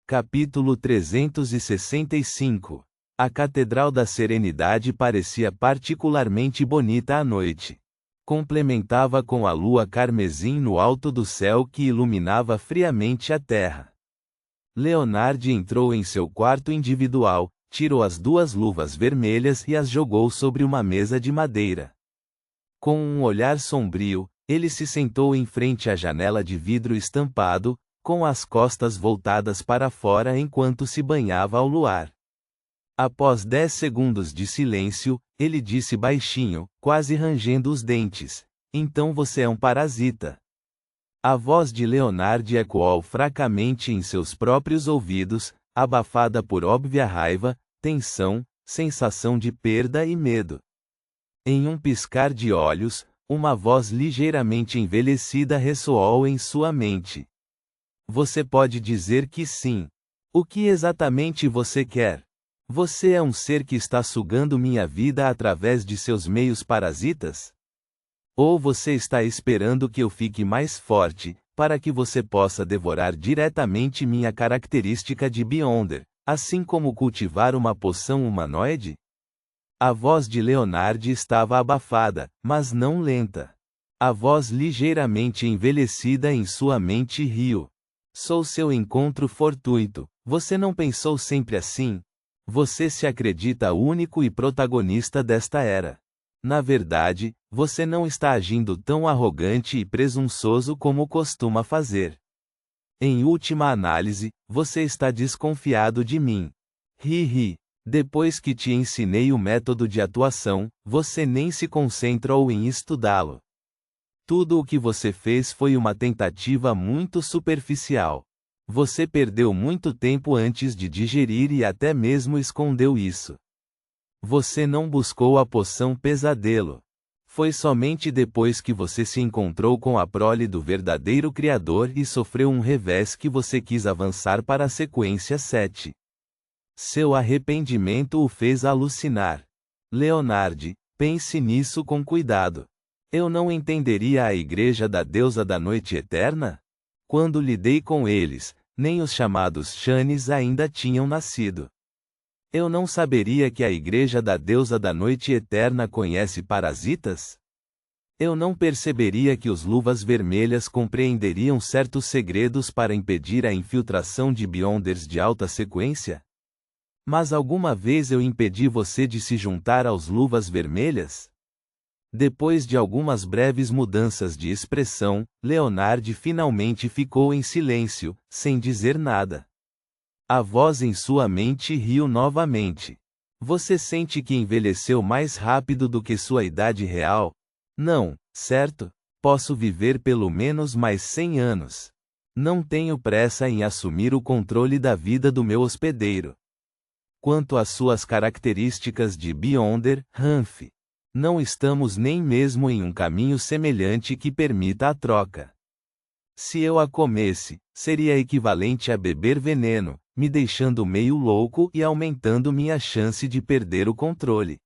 Capítulo 365. A Catedral da Serenidade parecia particularmente bonita à noite. Complementava com a lua carmesim no alto do céu que iluminava friamente a terra. Leonard entrou em seu quarto individual, tirou as 2 luvas vermelhas e as jogou sobre uma mesa de madeira. Com um olhar sombrio, ele se sentou em frente à janela de vidro estampado, com as costas voltadas para fora enquanto se banhava ao luar. Após 10 segundos de silêncio, ele disse baixinho, quase rangendo os dentes: "Então você é um parasita." A voz de Leonard ecoou fracamente em seus próprios ouvidos, abafada por óbvia raiva, tensão, sensação de perda e medo. Em um piscar de olhos, uma voz ligeiramente envelhecida ressoou em sua mente. "Você pode dizer que sim. O que exatamente você quer? Você é um ser que está sugando minha vida através de seus meios parasitas? Ou você está esperando que eu fique mais forte, para que você possa devorar diretamente minha característica de Beyonder, assim como cultivar uma poção humanoide?" A voz de Leonard estava abafada, mas não lenta. A voz ligeiramente envelhecida em sua mente riu. "Sou seu encontro fortuito. Você não pensou sempre assim? Você se acredita único e protagonista desta era. Na verdade, você não está agindo tão arrogante e presunçoso como costuma fazer. Em última análise, você está desconfiado de mim. Ri. Depois que te ensinei o método de atuação, você nem se concentrou em estudá-lo. Tudo o que você fez foi uma tentativa muito superficial. Você perdeu muito tempo antes de digerir e até mesmo escondeu isso. Você não buscou a poção pesadelo. Foi somente depois que você se encontrou com a prole do verdadeiro Criador e sofreu um revés que você quis avançar para a sequência 7. Seu arrependimento o fez alucinar. Leonard, pense nisso com cuidado. Eu não entenderia a Igreja da Deusa da Noite Eterna? Quando lidei com eles, nem os chamados Shanes ainda tinham nascido. Eu não saberia que a Igreja da Deusa da Noite Eterna conhece parasitas? Eu não perceberia que os Luvas Vermelhas compreenderiam certos segredos para impedir a infiltração de Beyonders de alta sequência? Mas alguma vez eu impedi você de se juntar aos Luvas Vermelhas? Depois de algumas breves mudanças de expressão, Leonard finalmente ficou em silêncio, sem dizer nada. A voz em sua mente riu novamente. "Você sente que envelheceu mais rápido do que sua idade real? Não, certo? Posso viver pelo menos mais 100 anos. Não tenho pressa em assumir o controle da vida do meu hospedeiro. Quanto às suas características de Beyonder, Hanf, não estamos nem mesmo em um caminho semelhante que permita a troca. Se eu a comesse, seria equivalente a beber veneno, me deixando meio louco e aumentando minha chance de perder o controle.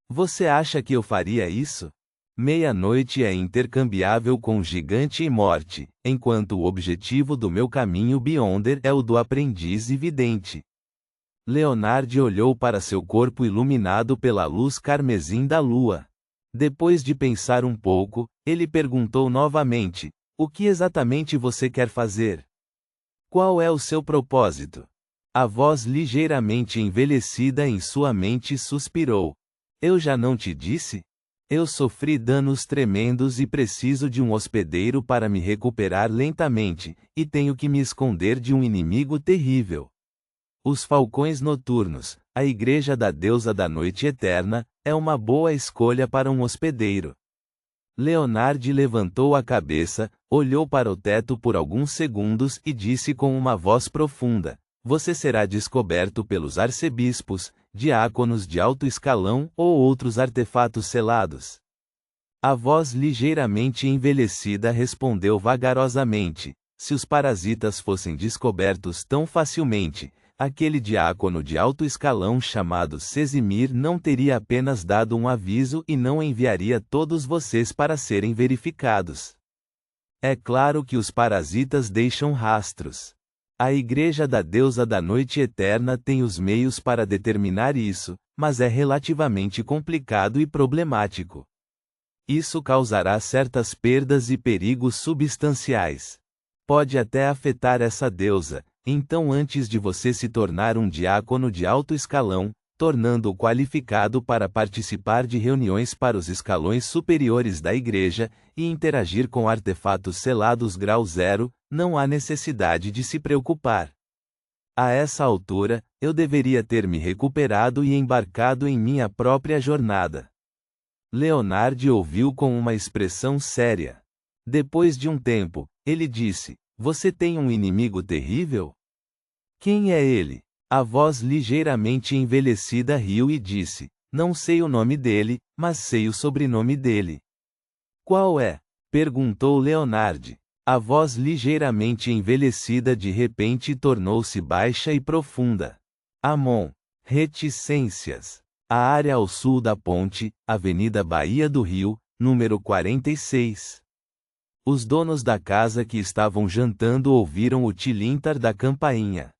Você acha que eu faria isso? Meia-noite é intercambiável com gigante e morte, enquanto o objetivo do meu caminho Beyonder é o do aprendiz e vidente." Leonard olhou para seu corpo iluminado pela luz carmesim da lua. Depois de pensar um pouco, ele perguntou novamente: "O que exatamente você quer fazer? Qual é o seu propósito?" A voz ligeiramente envelhecida em sua mente suspirou. "Eu já não te disse? Eu sofri danos tremendos e preciso de um hospedeiro para me recuperar lentamente, e tenho que me esconder de um inimigo terrível. Os Falcões Noturnos, a Igreja da Deusa da Noite Eterna, é uma boa escolha para um hospedeiro." Leonard levantou a cabeça, olhou para o teto por alguns segundos e disse com uma voz profunda: "Você será descoberto pelos arcebispos, diáconos de alto escalão ou outros artefatos selados." A voz ligeiramente envelhecida respondeu vagarosamente: "Se os parasitas fossem descobertos tão facilmente, aquele diácono de alto escalão chamado Sesimir não teria apenas dado um aviso e não enviaria todos vocês para serem verificados. É claro que os parasitas deixam rastros. A Igreja da Deusa da Noite Eterna tem os meios para determinar isso, mas é relativamente complicado e problemático. Isso causará certas perdas e perigos substanciais. Pode até afetar essa deusa, então antes de você se tornar um diácono de alto escalão, tornando-o qualificado para participar de reuniões para os escalões superiores da igreja, e interagir com artefatos selados grau 0, não há necessidade de se preocupar. A essa altura, eu deveria ter me recuperado e embarcado em minha própria jornada. Leonard ouviu com uma expressão séria. Depois de um tempo, ele disse: "Você tem um inimigo terrível?" "Quem é ele?" A voz ligeiramente envelhecida riu e disse: "Não sei o nome dele, mas sei o sobrenome dele." "Qual é?" perguntou Leonard. A voz ligeiramente envelhecida de repente tornou-se baixa e profunda. "Amon." Reticências. A área ao sul da ponte, Avenida Baía do Rio, número 46. Os donos da casa que estavam jantando ouviram o tilintar da campainha.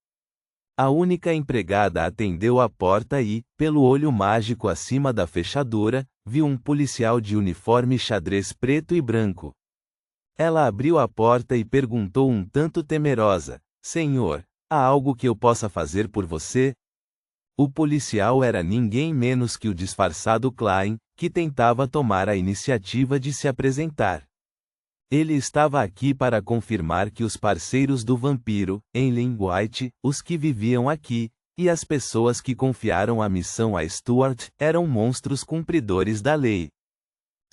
A única empregada atendeu a porta e, pelo olho mágico acima da fechadura, viu um policial de uniforme xadrez preto e branco. Ela abriu a porta e perguntou um tanto temerosa: "Senhor, há algo que eu possa fazer por você?" O policial era ninguém menos que o disfarçado Klein, que tentava tomar a iniciativa de se apresentar. Ele estava aqui para confirmar que os parceiros do vampiro, Eileen White, os que viviam aqui, e as pessoas que confiaram a missão a Stuart, eram monstros cumpridores da lei.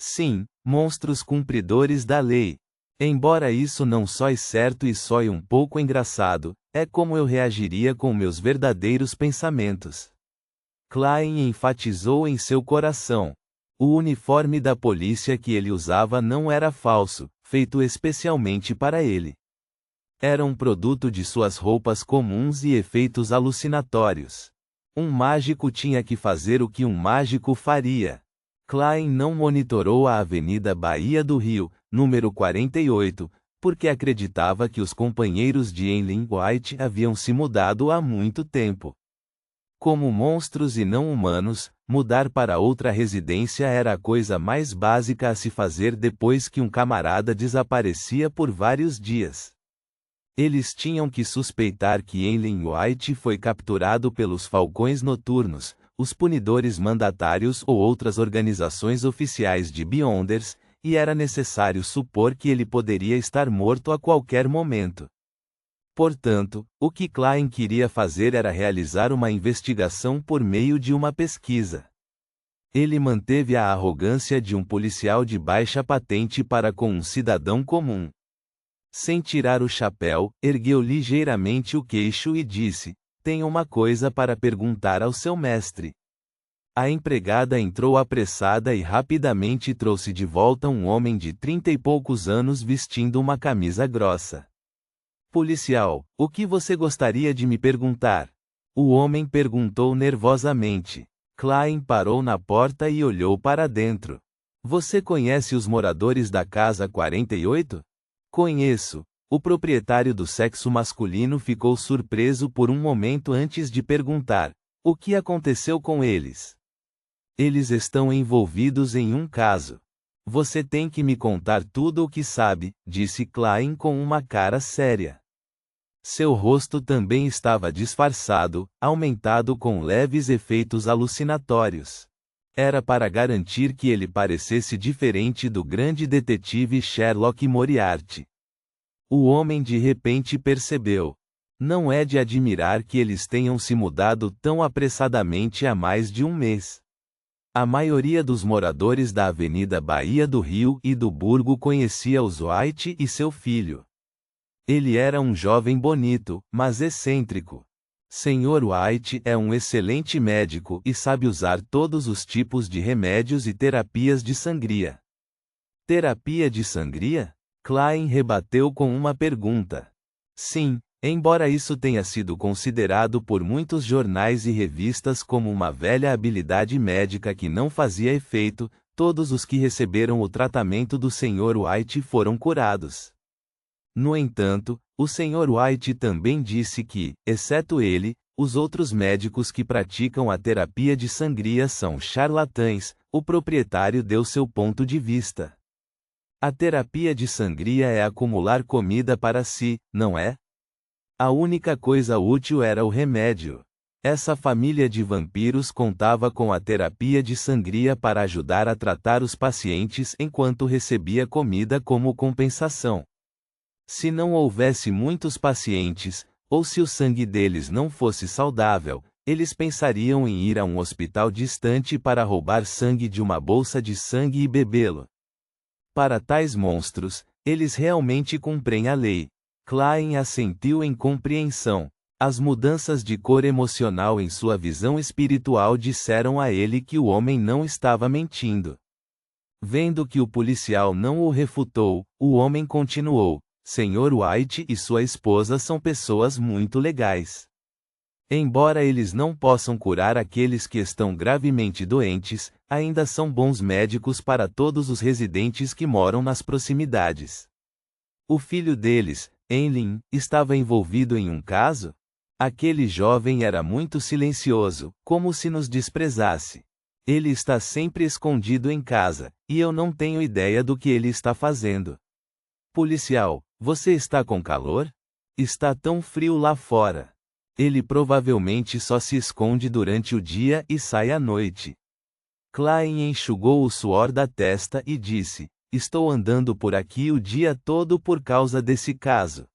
Sim, monstros cumpridores da lei. Embora isso não soe certo e soe um pouco engraçado, é como eu reagiria com meus verdadeiros pensamentos. Klein enfatizou em seu coração. O uniforme da polícia que ele usava não era falso, feito especialmente para ele. Era um produto de suas roupas comuns e efeitos alucinatórios. Um mágico tinha que fazer o que um mágico faria. Klein não monitorou a Avenida Baía do Rio, número 48, porque acreditava que os companheiros de Eileen White haviam se mudado há muito tempo. Como monstros e não humanos, mudar para outra residência era a coisa mais básica a se fazer depois que um camarada desaparecia por vários dias. Eles tinham que suspeitar que Eileen White foi capturado pelos Falcões Noturnos, os Punidores Mandatários ou outras organizações oficiais de Beyonders, e era necessário supor que ele poderia estar morto a qualquer momento. Portanto, o que Klein queria fazer era realizar uma investigação por meio de uma pesquisa. Ele manteve a arrogância de um policial de baixa patente para com um cidadão comum. Sem tirar o chapéu, ergueu ligeiramente o queixo e disse: "Tenho uma coisa para perguntar ao seu mestre." A empregada entrou apressada e rapidamente trouxe de volta um homem de 30 e poucos anos vestindo uma camisa grossa. "Policial, o que você gostaria de me perguntar?" O homem perguntou nervosamente. Klein parou na porta e olhou para dentro. "Você conhece os moradores da casa 48? "Conheço." O proprietário do sexo masculino ficou surpreso por um momento antes de perguntar: "O que aconteceu com eles?" "Eles estão envolvidos em um caso." "Você tem que me contar tudo o que sabe", disse Klein com uma cara séria. Seu rosto também estava disfarçado, aumentado com leves efeitos alucinatórios. Era para garantir que ele parecesse diferente do grande detetive Sherlock Moriarty. O homem de repente percebeu. Não é de admirar que eles tenham se mudado tão apressadamente há mais de um mês. A maioria dos moradores da Avenida Baía do Rio e do Burgo conhecia os White e seu filho. Ele era um jovem bonito, mas excêntrico. Sr. White é um excelente médico e sabe usar todos os tipos de remédios e terapias de sangria. Terapia de sangria? Klein rebateu com uma pergunta. Sim, embora isso tenha sido considerado por muitos jornais e revistas como uma velha habilidade médica que não fazia efeito, todos os que receberam o tratamento do Sr. White foram curados. No entanto, o Sr. White também disse que, exceto ele, os outros médicos que praticam a terapia de sangria são charlatães. O proprietário deu seu ponto de vista. A terapia de sangria é acumular comida para si, não é? A única coisa útil era o remédio. Essa família de vampiros contava com a terapia de sangria para ajudar a tratar os pacientes enquanto recebia comida como compensação. Se não houvesse muitos pacientes, ou se o sangue deles não fosse saudável, eles pensariam em ir a um hospital distante para roubar sangue de uma bolsa de sangue e bebê-lo. Para tais monstros, eles realmente cumprem a lei. Klein assentiu em compreensão. As mudanças de cor emocional em sua visão espiritual disseram a ele que o homem não estava mentindo. Vendo que o policial não o refutou, o homem continuou: Sr. White e sua esposa são pessoas muito legais. Embora eles não possam curar aqueles que estão gravemente doentes, ainda são bons médicos para todos os residentes que moram nas proximidades. O filho deles, Enlin, estava envolvido em um caso? Aquele jovem era muito silencioso, como se nos desprezasse. Ele está sempre escondido em casa, e eu não tenho ideia do que ele está fazendo. Policial, você está com calor? Está tão frio lá fora. Ele provavelmente só se esconde durante o dia e sai à noite. Klein enxugou o suor da testa e disse: Estou andando por aqui o dia todo por causa desse caso.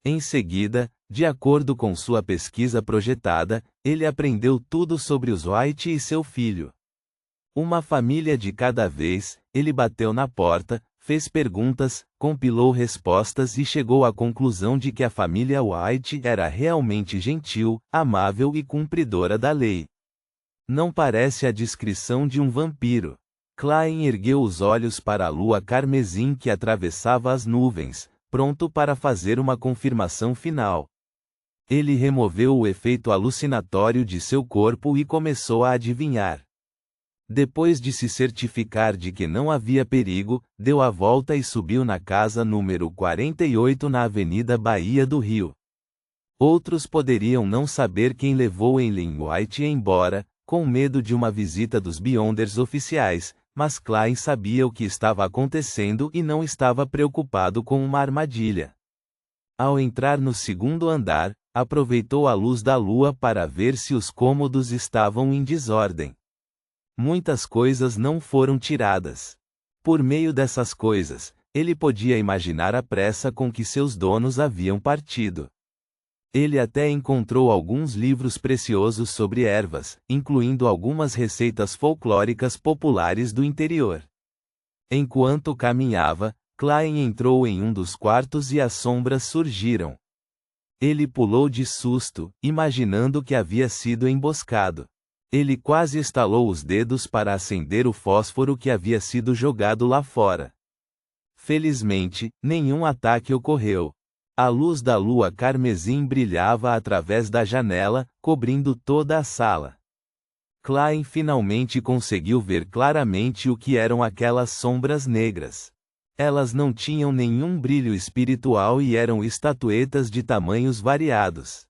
Em seguida, de acordo com sua pesquisa projetada, ele aprendeu tudo sobre os White e seu filho. Uma família de cada vez, ele bateu na porta, fez perguntas, compilou respostas e chegou à conclusão de que a família White era realmente gentil, amável e cumpridora da lei. Não parece a descrição de um vampiro. Klein ergueu os olhos para a lua carmesim que atravessava as nuvens, pronto para fazer uma confirmação final. Ele removeu o efeito alucinatório de seu corpo e começou a adivinhar. Depois de se certificar de que não havia perigo, deu a volta e subiu na casa número 48 na Avenida Bahia do Rio. Outros poderiam não saber quem levou Enlin White embora, com medo de uma visita dos Beyonders oficiais, mas Klein sabia o que estava acontecendo e não estava preocupado com uma armadilha. Ao entrar no segundo andar, aproveitou a luz da lua para ver se os cômodos estavam em desordem. Muitas coisas não foram tiradas. Por meio dessas coisas, ele podia imaginar a pressa com que seus donos haviam partido. Ele até encontrou alguns livros preciosos sobre ervas, incluindo algumas receitas folclóricas populares do interior. Enquanto caminhava, Klein entrou em um dos quartos e as sombras surgiram. Ele pulou de susto, imaginando que havia sido emboscado. Ele quase estalou os dedos para acender o fósforo que havia sido jogado lá fora. Felizmente, nenhum ataque ocorreu. A luz da lua carmesim brilhava através da janela, cobrindo toda a sala. Klein finalmente conseguiu ver claramente o que eram aquelas sombras negras. Elas não tinham nenhum brilho espiritual e eram estatuetas de tamanhos variados.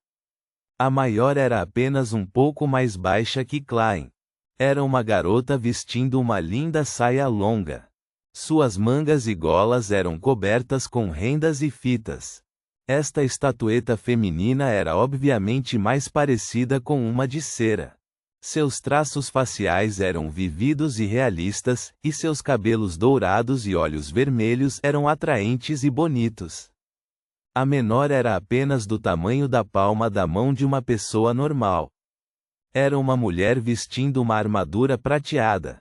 A maior era apenas um pouco mais baixa que Klein. Era uma garota vestindo uma linda saia longa. Suas mangas e golas eram cobertas com rendas e fitas. Esta estatueta feminina era obviamente mais parecida com uma de cera. Seus traços faciais eram vívidos e realistas, e seus cabelos dourados e olhos vermelhos eram atraentes e bonitos. A menor era apenas do tamanho da palma da mão de uma pessoa normal. Era uma mulher vestindo uma armadura prateada.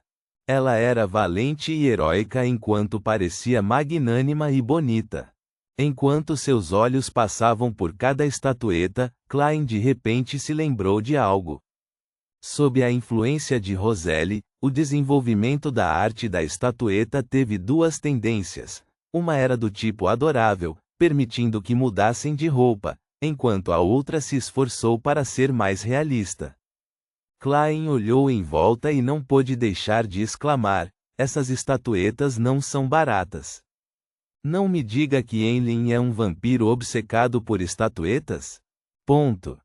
Ela era valente e heróica enquanto parecia magnânima e bonita. Enquanto seus olhos passavam por cada estatueta, Klein de repente se lembrou de algo. Sob a influência de Roselle, o desenvolvimento da arte da estatueta teve duas tendências. Uma era do tipo adorável, permitindo que mudassem de roupa, enquanto a outra se esforçou para ser mais realista. Klein olhou em volta e não pôde deixar de exclamar: essas estatuetas não são baratas. Não me diga que Enlil é um vampiro obcecado por estatuetas? Ponto.